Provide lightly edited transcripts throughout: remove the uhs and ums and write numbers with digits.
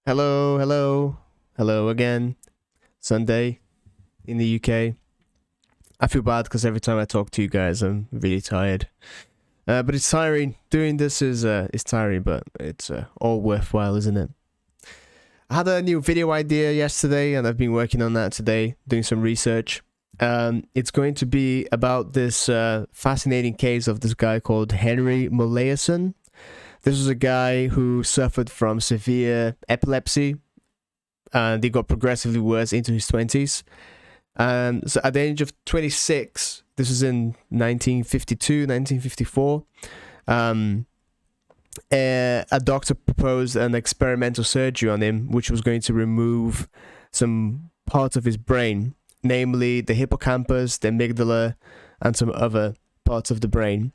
Hello, hello, hello again. Sunday in the UK. I feel bad because every time I talk to you guys, I'm really tired. But it's tiring. Doing this is tiring, but it's all worthwhile, isn't it? I had a new video idea yesterday, and I've been working on that today, doing some research. It's going to be about this fascinating case of this guy called Henry Molaison. This was a guy who suffered from severe epilepsy, and he got progressively worse into his 20s. So at the age of 26, this was in 1952, 1954, a doctor proposed an experimental surgery on him, which was going to remove some parts of his brain, namely the hippocampus, the amygdala, and some other parts of the brain.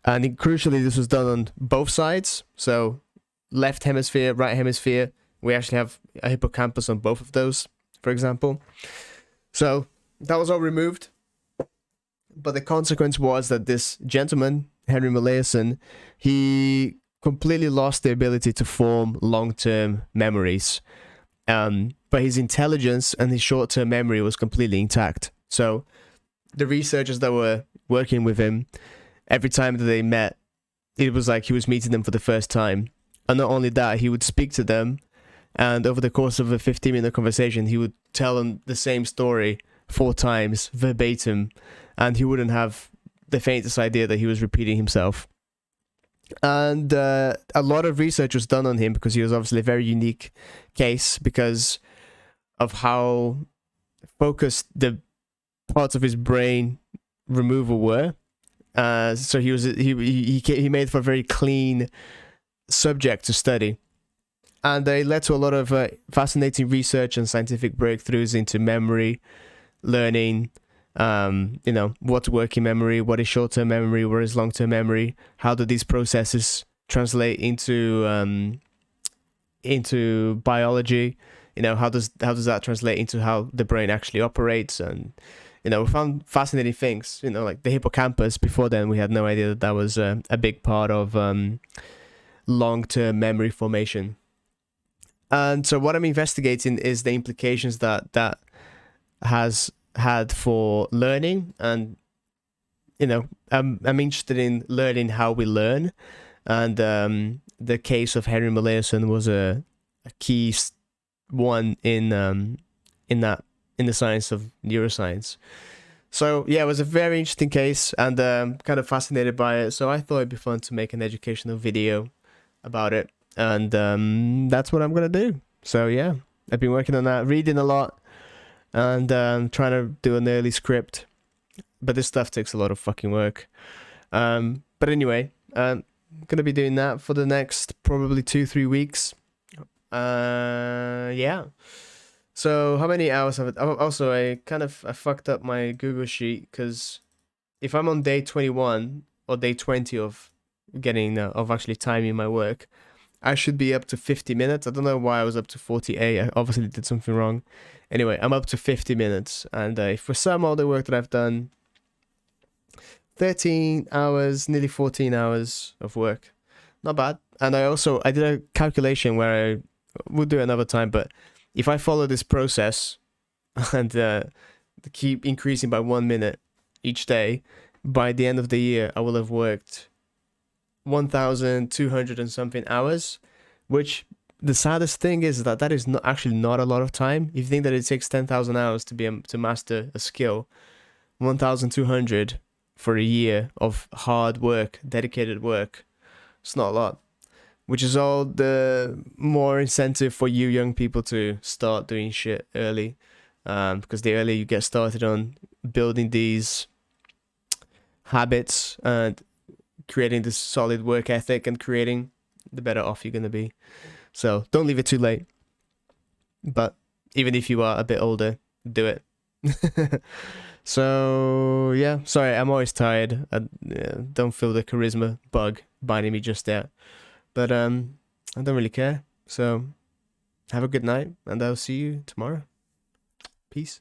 And crucially, this was done on both sides. So left hemisphere, right hemisphere, we actually have a hippocampus on both of those, for example. So that was all removed. But the consequence was that this gentleman, Henry Molaison, he completely lost the ability to form long-term memories. But his intelligence and his short-term memory was completely intact. So the researchers that were working with him, every time that they met, it was like he was meeting them for the first time. And not only that, he would speak to them, and over the course of a 15-minute conversation, he would tell them the same story 4 times, verbatim, and he wouldn't have the faintest idea that he was repeating himself. And a lot of research was done on him because he was obviously a very unique case because of how focused the parts of his brain removal were. So he made for a very clean subject to study, and they led to a lot of fascinating research and scientific breakthroughs into memory, learning. What's working memory, what is short-term memory, what is long-term memory, how do these processes translate into biology? How does that translate into how the brain actually operates? And we found fascinating things, like the hippocampus. Before then, we had no idea that was a big part of long-term memory formation. And so what I'm investigating is the implications that has had for learning. And, I'm interested in learning how we learn. And the case of Henry Molaison was a key one in the science of neuroscience. So yeah, it was a very interesting case, and kind of fascinated by it. So I thought it'd be fun to make an educational video about it, and that's what I'm gonna do. So yeah, I've been working on that, reading a lot, and trying to do an early script. But this stuff takes a lot of fucking work. But anyway, I'm gonna be doing that for the next probably 2-3 weeks. Yeah. So how many hours have it? Also, I fucked up my Google sheet because if I'm on day 21 or day 20 of of actually timing my work, I should be up to 50 minutes. I don't know why I was up to 48. I obviously did something wrong. Anyway, I'm up to 50 minutes, and if we sum all the work that I've done, 13 hours, nearly 14 hours of work, not bad. And I did a calculation where I would do it another time, but if I follow this process and keep increasing by 1 minute each day, by the end of the year, I will have worked 1,200 and something hours, which the saddest thing is that is not a lot of time. If you think that it takes 10,000 hours to master a skill, 1,200 for a year of hard work, dedicated work, it's not a lot. Which is all the more incentive for you young people to start doing shit early. Because the earlier you get started on building these habits and creating this solid work ethic and creating, the better off you're going to be. So don't leave it too late. But even if you are a bit older, do it. So yeah, sorry, I'm always tired. I don't feel the charisma bug biting me just yet. But I don't really care. So have a good night, and I'll see you tomorrow. Peace.